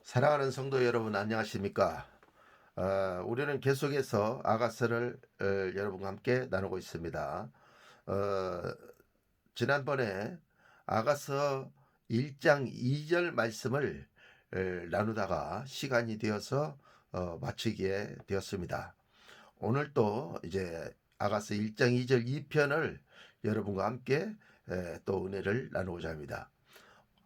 사랑하는 성도 여러분 안녕하십니까? 우리는 계속해서 아가서를 여러분과 함께 나누고 있습니다. 어, 지난번에 아가서 1장 2절 말씀을 나누다가 시간이 되어서 마치게 되었습니다. 오늘 또 이제 아가서 1장 2절 2편을 여러분과 함께 또 은혜를 나누고자 합니다.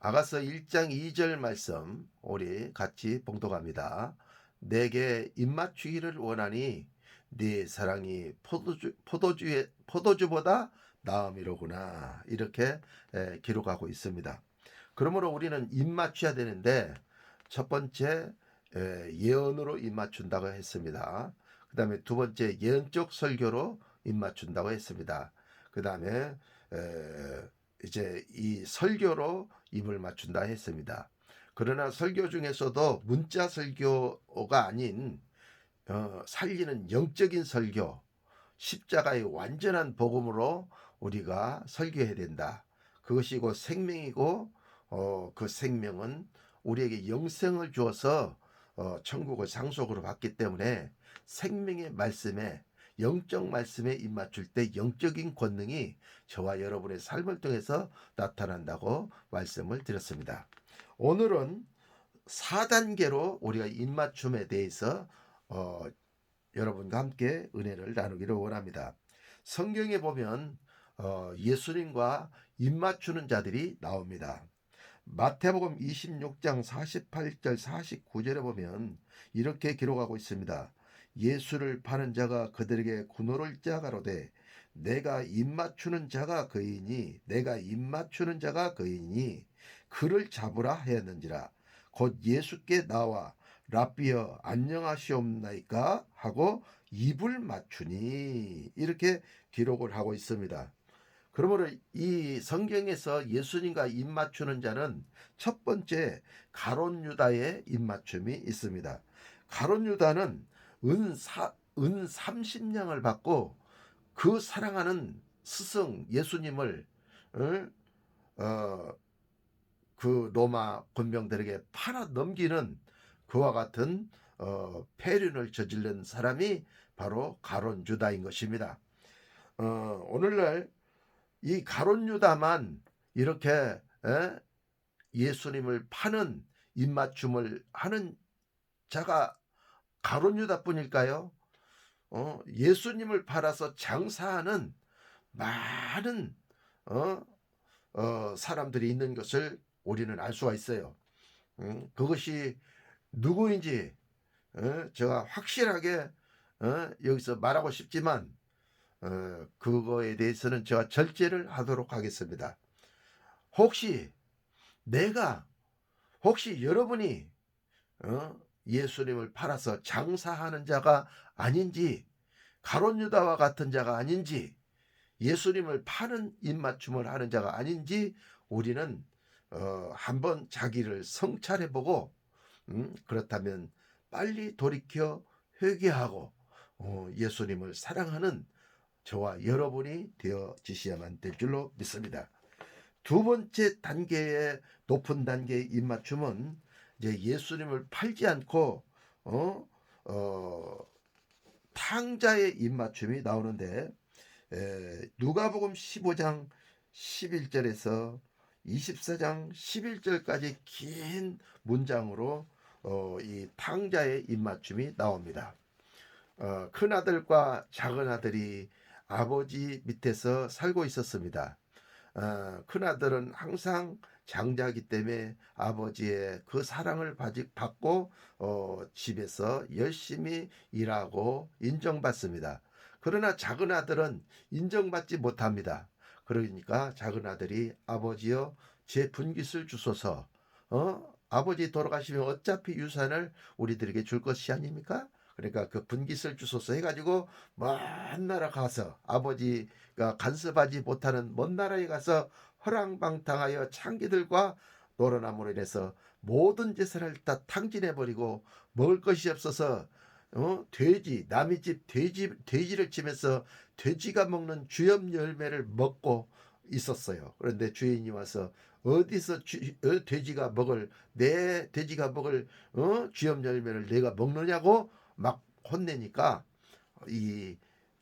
아가서 1장 2절 말씀 우리 같이 봉독합니다. 내게 입맞추기를 원하니 네 사랑이 포도주보다 나음이로구나. 이렇게 기록하고 있습니다. 그러므로 우리는 입맞춰야 되는데 첫 번째 예언으로 입맞춘다고 했습니다. 그 다음에 두 번째 예언적 설교로 입맞춘다고 했습니다. 그 다음에 이제 이 설교로 입을 맞춘다 했습니다. 그러나 설교 중에서도 문자 설교가 아닌 살리는 영적인 설교, 십자가의 완전한 복음으로 우리가 설교해야 된다. 그것이 곧 생명이고 그 생명은 우리에게 영생을 주어서 천국을 상속으로 받기 때문에 생명의 말씀에 영적 말씀에 입맞출 때 영적인 권능이 저와 여러분의 삶을 통해서 나타난다고 말씀을 드렸습니다. 오늘은 4단계로 우리가 입맞춤에 대해서 여러분과 함께 은혜를 나누기를 원합니다. 성경에 보면 예수님과 입맞추는 자들이 나옵니다. 마태복음 26장 48절 49절에 보면 이렇게 기록하고 있습니다. 예수를 파는 자가 그들에게 군호를 짜가로되 내가 입맞추는 자가 그이니 그를 잡으라 하였는지라. 곧 예수께 나와 랍비여 안녕하시옵나이까 하고 입을 맞추니 이렇게 기록을 하고 있습니다. 그러므로 이 성경에서 예수님과 입맞추는 자는 첫 번째 가룟 유다의 입맞춤이 있습니다. 가룟 유다는 은 30냥을 받고 그 사랑하는 스승 예수님을 그 로마 군병들에게 팔아 넘기는 그와 같은 폐륜을 저지른 사람이 바로 가룟 유다인 것입니다. 오늘날 이 가룟 유다만 이렇게 예수님을 파는 입맞춤을 하는 자가 가룟 유다뿐일까요? 예수님을 팔아서 장사하는 많은 사람들이 있는 것을 우리는 알 수가 있어요. 그것이 누구인지 제가 확실하게 여기서 말하고 싶지만 그거에 대해서는 제가 절제를 하도록 하겠습니다. 혹시 여러분이 예수님을 팔아서 장사하는 자가 아닌지 가룟 유다와 같은 자가 아닌지 예수님을 파는 입맞춤을 하는 자가 아닌지 우리는 한번 자기를 성찰해보고 그렇다면 빨리 돌이켜 회개하고 예수님을 사랑하는 저와 여러분이 되어지셔야만 될 줄로 믿습니다. 두 번째 단계의 높은 단계의 입맞춤은 이제 예수님을 팔지 않고 탕자의 입맞춤이 나오는데 누가복음 15장 11절에서 24장 11절까지 긴 문장으로 이 탕자의 입맞춤이 나옵니다. 큰아들과 작은아들이 아버지 밑에서 살고 있었습니다. 큰아들은 항상 장자이기 때문에 아버지의 그 사랑을 받고 집에서 열심히 일하고 인정받습니다. 그러나 작은아들은 인정받지 못합니다. 그러니까 작은아들이 아버지여 제 분깃을 주소서. 아버지 돌아가시면 어차피 유산을 우리들에게 줄 것이 아닙니까? 그러니까 그 분깃을 주소서 해가지고 먼 나라 가서 아버지가 간섭하지 못하는 먼 나라에 가서 허랑방탕하여 창기들과 노련함으로 인해서 모든 재산을 다 탕진해버리고 먹을 것이 없어서 돼지 남의 집 돼지를 치면서 돼지가 먹는 주엽 열매를 먹고 있었어요. 그런데 주인이 와서 어디서 돼지가 먹을 내 돼지가 먹을 쥐염 열매를 내가 먹느냐고 막 혼내니까 이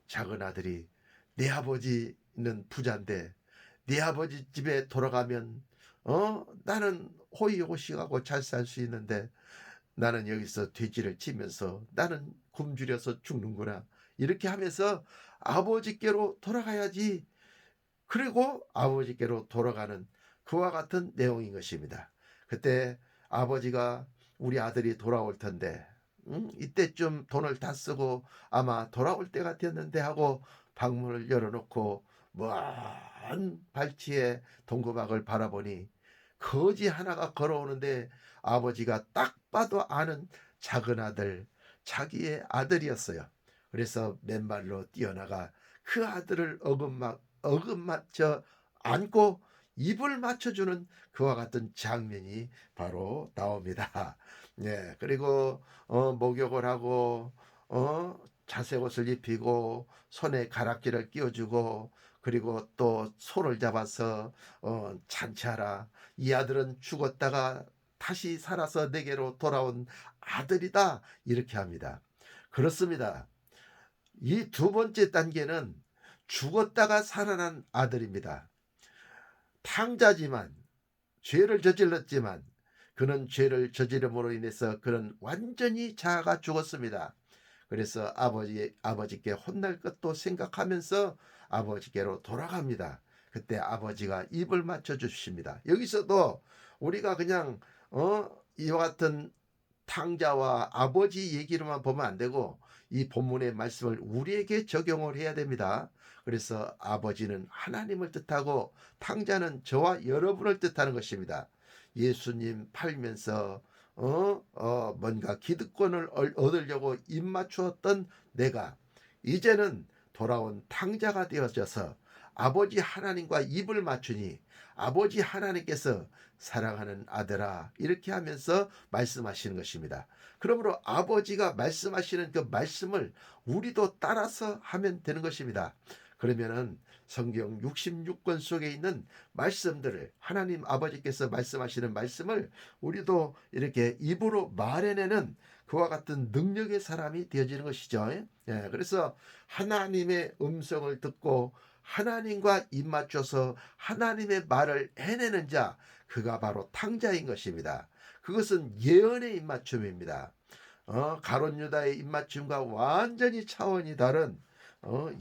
작은 아들이 내 아버지는 부자인데 네 아버지 집에 돌아가면 나는 호의호식하고 잘 살 수 있는데 나는 여기서 돼지를 치면서 나는 굶주려서 죽는구나. 이렇게 하면서 아버지께로 돌아가야지. 그리고 아버지께로 돌아가는 그와 같은 내용인 것입니다. 그때 아버지가 우리 아들이 돌아올 텐데 이때쯤 돈을 다 쓰고 아마 돌아올 때가 됐는데 하고 방문을 열어놓고 먼 발치에 동거박을 바라보니 거지 하나가 걸어오는데 아버지가 딱 봐도 아는 작은 아들, 자기의 아들이었어요. 그래서 맨발로 뛰어나가 그 아들을 어긋맞춰 안고 입을 맞춰주는 그와 같은 장면이 바로 나옵니다. 네, 그리고 목욕을 하고 자색 옷을 입히고 손에 가락지를 끼워주고 그리고 또 손을 잡아서 잔치하라. 이 아들은 죽었다가 다시 살아서 내게로 돌아온 아들이다. 이렇게 합니다. 그렇습니다. 이 두 번째 단계는 죽었다가 살아난 아들입니다. 탕자지만 죄를 저질렀지만 그는 죄를 저지름으로 인해서 그는 완전히 자아가 죽었습니다. 그래서 아버지께 혼날 것도 생각하면서 아버지께로 돌아갑니다. 그때 아버지가 입을 맞춰 주십니다. 여기서도 우리가 그냥 이와 같은 탕자와 아버지 얘기로만 보면 안 되고 이 본문의 말씀을 우리에게 적용을 해야 됩니다. 그래서 아버지는 하나님을 뜻하고 탕자는 저와 여러분을 뜻하는 것입니다. 예수님 팔면서 뭔가 기득권을 얻으려고 입 맞추었던 내가 이제는 돌아온 탕자가 되어져서 아버지 하나님과 입을 맞추니 아버지 하나님께서 사랑하는 아들아 이렇게 하면서 말씀하시는 것입니다. 그러므로 아버지가 말씀하시는 그 말씀을 우리도 따라서 하면 되는 것입니다. 그러면은 성경 66권 속에 있는 말씀들을 하나님 아버지께서 말씀하시는 말씀을 우리도 이렇게 입으로 말해내는 그와 같은 능력의 사람이 되어지는 것이죠. 예, 그래서 하나님의 음성을 듣고 하나님과 입 맞춰서 하나님의 말을 해내는 자, 그가 바로 탕자인 것입니다. 그것은 예언의 입맞춤입니다. 가룟 유다의 입맞춤과 완전히 차원이 다른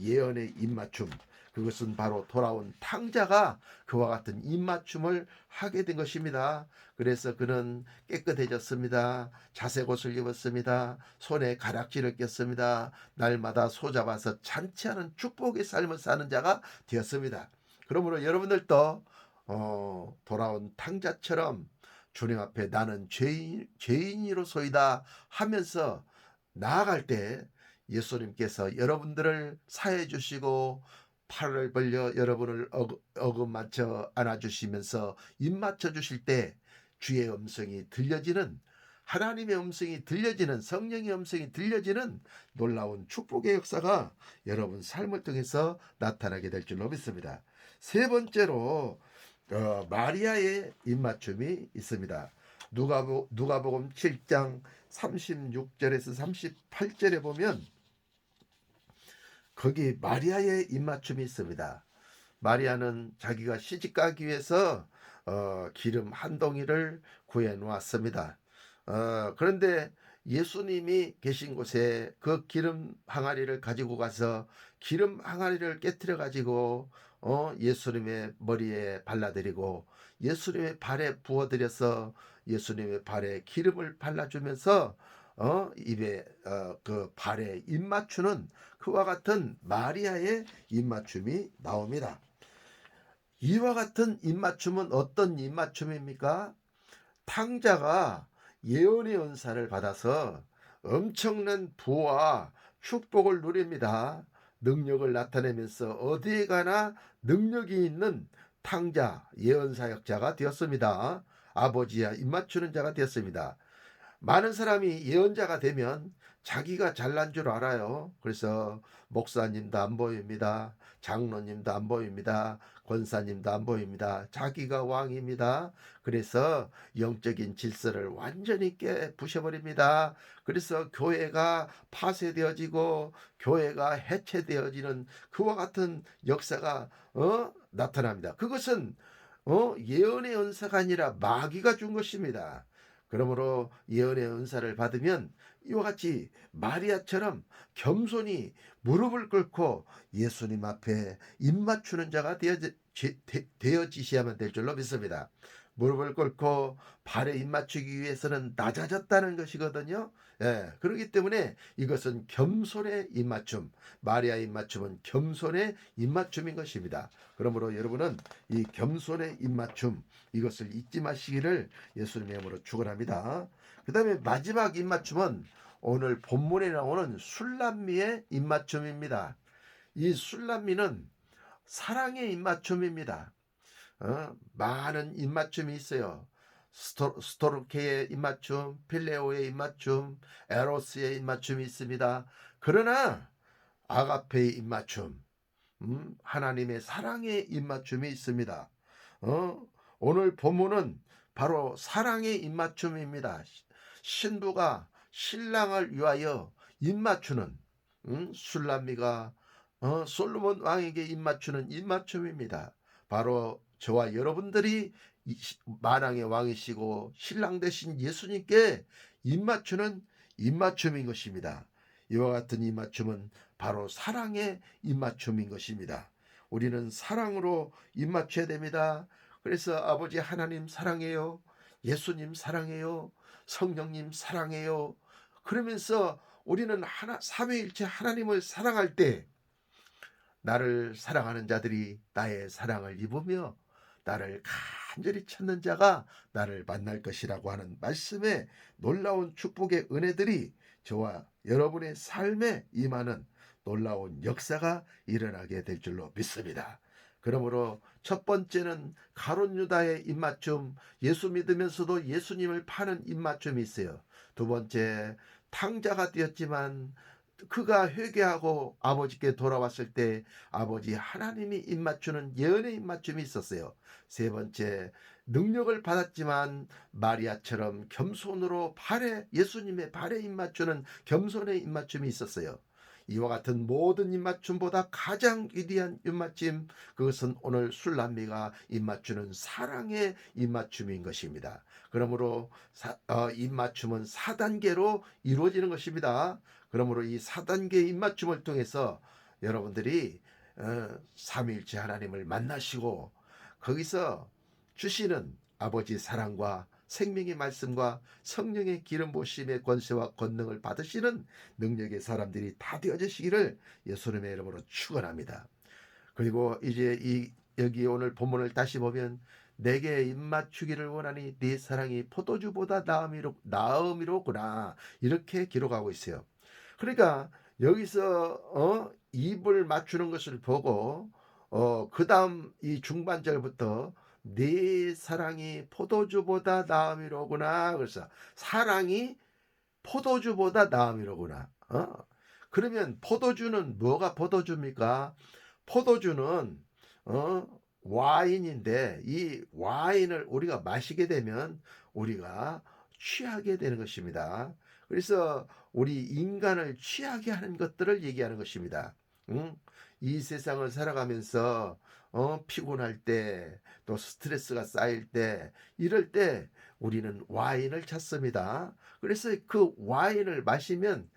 예언의 입맞춤. 그것은 바로 돌아온 탕자가 그와 같은 입맞춤을 하게 된 것입니다. 그래서 그는 깨끗해졌습니다. 자색 옷을 입었습니다. 손에 가락지를 꼈습니다. 날마다 소잡아서 잔치하는 축복의 삶을 사는 자가 되었습니다. 그러므로 여러분들도 돌아온 탕자처럼 주님 앞에 나는 죄인이로소이다 하면서 나아갈 때 예수님께서 여러분들을 사해 주시고 팔을 벌려 여러분을 어긋맞춰 안아주시면서 입 맞춰 주실 때 주의 음성이 들려지는 하나님의 음성이 들려지는 성령의 음성이 들려지는 놀라운 축복의 역사가 여러분 삶을 통해서 나타나게 될 줄로 믿습니다. 세 번째로 마리아의 입맞춤이 있습니다. 누가복음 7장 36절에서 38절에 보면 거기 마리아의 입맞춤이 있습니다. 마리아는 자기가 시집가기 위해서 기름 한 동이를 구해 놓았습니다. 그런데 예수님이 계신 곳에 그 기름 항아리를 가지고 가서 기름 항아리를 깨뜨려 가지고 예수님의 머리에 발라드리고 예수님의 발에 부어드려서 예수님의 발에 기름을 발라주면서 입에 그 발에 입맞추는 그와 같은 마리아의 입맞춤이 나옵니다. 이와 같은 입맞춤은 어떤 입맞춤입니까? 탕자가 예언의 은사를 받아서 엄청난 부와 축복을 누립니다. 능력을 나타내면서 어디에 가나 능력이 있는 탕자, 예언사역자가 되었습니다. 아버지야 입맞추는 자가 되었습니다. 많은 사람이 예언자가 되면 자기가 잘난 줄 알아요. 그래서 목사님도 안 보입니다. 장로님도 안 보입니다. 권사님도 안 보입니다. 자기가 왕입니다. 그래서 영적인 질서를 완전히 부셔버립니다. 그래서 교회가 파쇄되어지고 교회가 해체되어지는 그와 같은 역사가 나타납니다. 그것은 예언의 은사가 아니라 마귀가 준 것입니다. 그러므로 예언의 은사를 받으면 이와 같이 마리아처럼 겸손히 무릎을 꿇고 예수님 앞에 입맞추는 자가 되어지셔야만 될 줄로 믿습니다. 무릎을 꿇고 발에 입맞추기 위해서는 낮아졌다는 것이거든요. 예, 그렇기 때문에 이것은 겸손의 입맞춤, 마리아의 입맞춤은 겸손의 입맞춤인 것입니다. 그러므로 여러분은 이 겸손의 입맞춤, 이것을 잊지 마시기를 예수님의 이름으로 축원합니다. 그 다음에 마지막 입맞춤은 오늘 본문에 나오는 술람미의 입맞춤입니다. 이 술람미는 사랑의 입맞춤입니다. 많은 입맞춤이 있어요. 스토르케의 입맞춤, 필레오의 입맞춤, 에로스의 입맞춤이 있습니다. 그러나 아가페의 입맞춤, 하나님의 사랑의 입맞춤이 있습니다. 오늘 본문은 바로 사랑의 입맞춤입니다. 신부가 신랑을 위하여 입맞추는 술람미가 솔로몬 왕에게 입맞추는 입맞춤입니다. 바로 저와 여러분들이 만왕의 왕이시고 신랑 되신 예수님께 입맞추는 입맞춤인 것입니다. 이와 같은 입맞춤은 바로 사랑의 입맞춤인 것입니다. 우리는 사랑으로 입맞춰야 됩니다. 그래서 아버지 하나님 사랑해요. 예수님 사랑해요. 성령님 사랑해요. 그러면서 우리는 삼위일체 하나님을 사랑할 때 나를 사랑하는 자들이 나의 사랑을 입으며 나를 간절히 찾는 자가 나를 만날 것이라고 하는 말씀에 놀라운 축복의 은혜들이 저와 여러분의 삶에 임하는 놀라운 역사가 일어나게 될 줄로 믿습니다. 그러므로 첫 번째는 가룟 유다의 입맞춤, 예수 믿으면서도 예수님을 파는 입맞춤이 있어요. 두 번째, 탕자가 되었지만 그가 회개하고 아버지께 돌아왔을 때 아버지 하나님이 입맞추는 예언의 입맞춤이 있었어요. 세 번째, 능력을 받았지만 마리아처럼 겸손으로 예수님의 발에 입맞추는 겸손의 입맞춤이 있었어요. 이와 같은 모든 입맞춤보다 가장 위대한 입맞춤, 그것은 오늘 술람미가 입맞추는 사랑의 입맞춤인 것입니다. 그러므로 입맞춤은 4단계로 이루어지는 것입니다. 그러므로 이 4단계 입맞춤을 통해서 여러분들이 삼위일체 하나님을 만나시고 거기서 주시는 아버지 사랑과 생명의 말씀과 성령의 기름 부으심의 권세와 권능을 받으시는 능력의 사람들이 다 되어지시기를 예수님의 이름으로 축원합니다. 그리고 이제 여기 오늘 본문을 다시 보면 내게 입맞추기를 원하니 네 사랑이 포도주보다 나음이로구나 이렇게 기록하고 있어요. 그러니까 여기서 입을 맞추는 것을 보고 그 다음 이 중반절부터 네 사랑이 포도주보다 나음이로구나. 그래서 사랑이 포도주보다 나음이로구나. 그러면 포도주는 뭐가 포도주입니까? 포도주는 와인인데 이 와인을 우리가 마시게 되면 우리가 취하게 되는 것입니다. 그래서 우리 인간을 취하게 하는 것들을 얘기하는 것입니다. 이 세상을 살아가면서 피곤할 때, 또 스트레스가 쌓일 때, 이럴 때 우리는 와인을 찾습니다. 그래서 그 와인을 마시면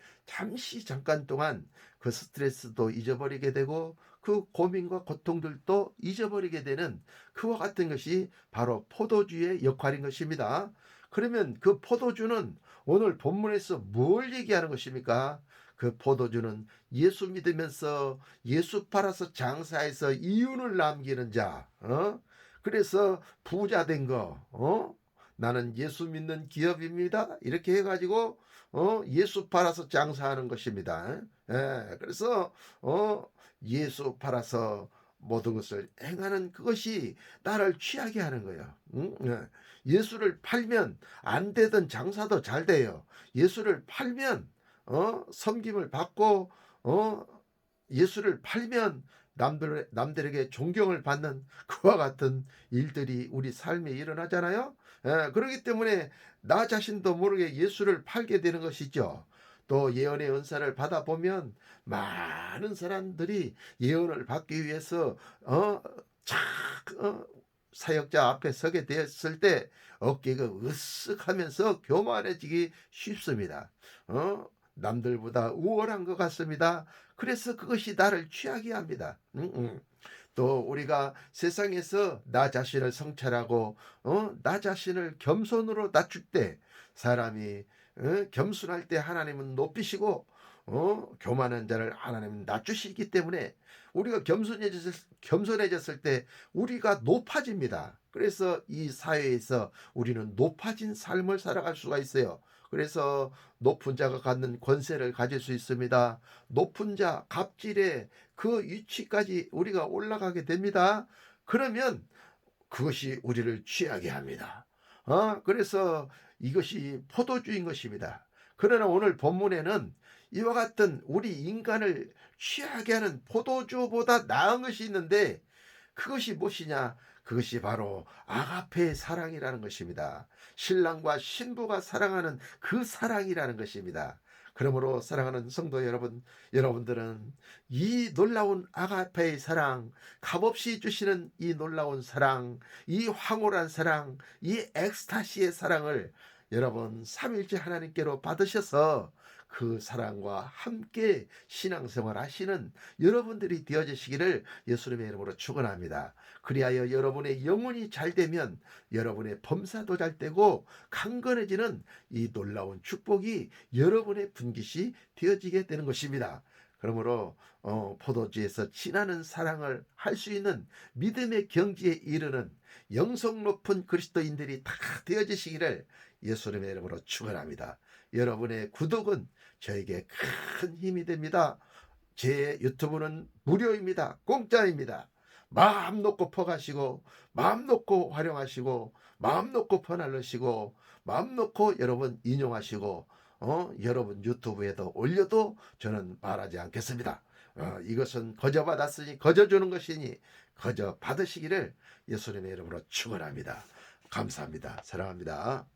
잠깐 동안 그 스트레스도 잊어버리게 되고 그 고민과 고통들도 잊어버리게 되는 그와 같은 것이 바로 포도주의 역할인 것입니다. 그러면 그 포도주는 오늘 본문에서 뭘 얘기하는 것입니까? 그 포도주는 예수 믿으면서 예수 팔아서 장사해서 이윤을 남기는 자, 그래서 부자 된 거, 나는 예수 믿는 기업입니다. 이렇게 해가지고 예수 팔아서 장사하는 것입니다. 예, 그래서 예수 팔아서 모든 것을 행하는 그것이 나를 취하게 하는 거예요. 응? 예수를 팔면 안 되던 장사도 잘 돼요. 예수를 팔면 섬김을 받고 어 예수를 팔면 남들에게 존경을 받는 그와 같은 일들이 우리 삶에 일어나잖아요. 그렇기 때문에 나 자신도 모르게 예수를 팔게 되는 것이죠. 또 예언의 은사를 받아보면 많은 사람들이 예언을 받기 위해서 어, 착 사역자 앞에 서게 되었을 때 어깨가 으쓱하면서 교만해지기 쉽습니다. 남들보다 우월한 것 같습니다. 그래서 그것이 나를 취하게 합니다. 또 우리가 세상에서 나 자신을 성찰하고 나 자신을 겸손으로 낮출 때 사람이 겸손할 때 하나님은 높이시고 교만한 자를 하나님은 낮추시기 때문에 우리가 겸손해졌을 때 우리가 높아집니다. 그래서 이 사회에서 우리는 높아진 삶을 살아갈 수가 있어요. 그래서 높은 자가 갖는 권세를 가질 수 있습니다. 높은 자, 갑질의 그 위치까지 우리가 올라가게 됩니다. 그러면 그것이 우리를 취하게 합니다. 그래서 이것이 포도주인 것입니다. 그러나 오늘 본문에는 이와 같은 우리 인간을 취하게 하는 포도주보다 나은 것이 있는데 그것이 무엇이냐? 그것이 바로 아가페의 사랑이라는 것입니다. 신랑과 신부가 사랑하는 그 사랑이라는 것입니다. 그러므로 사랑하는 성도 여러분, 여러분들은 이 놀라운 아가페의 사랑, 값없이 주시는 이 놀라운 사랑, 이 황홀한 사랑, 이 엑스타시의 사랑을 여러분 삼일째 하나님께로 받으셔서 그 사랑과 함께 신앙생활 하시는 여러분들이 되어주시기를 예수님의 이름으로 축원합니다. 그리하여 여러분의 영혼이 잘 되면 여러분의 범사도 잘 되고 강건해지는 이 놀라운 축복이 여러분의 분깃이 되어지게 되는 것입니다. 그러므로 포도주에서 진하는 사랑을 할 수 있는 믿음의 경지에 이르는 영성 높은 그리스도인들이 다 되어지시기를 예수님의 이름으로 축원합니다. 여러분의 구독은 저에게 큰 힘이 됩니다. 제 유튜브는 무료입니다. 공짜입니다. 마음 놓고 퍼가시고 마음 놓고 활용하시고 마음 놓고 퍼날르시고 마음 놓고 여러분 인용하시고 여러분 유튜브에도 올려도 저는 말하지 않겠습니다. 이것은 거저 받았으니 거저 주는 것이니 거저 받으시기를 예수님의 이름으로 축원합니다. 감사합니다. 사랑합니다.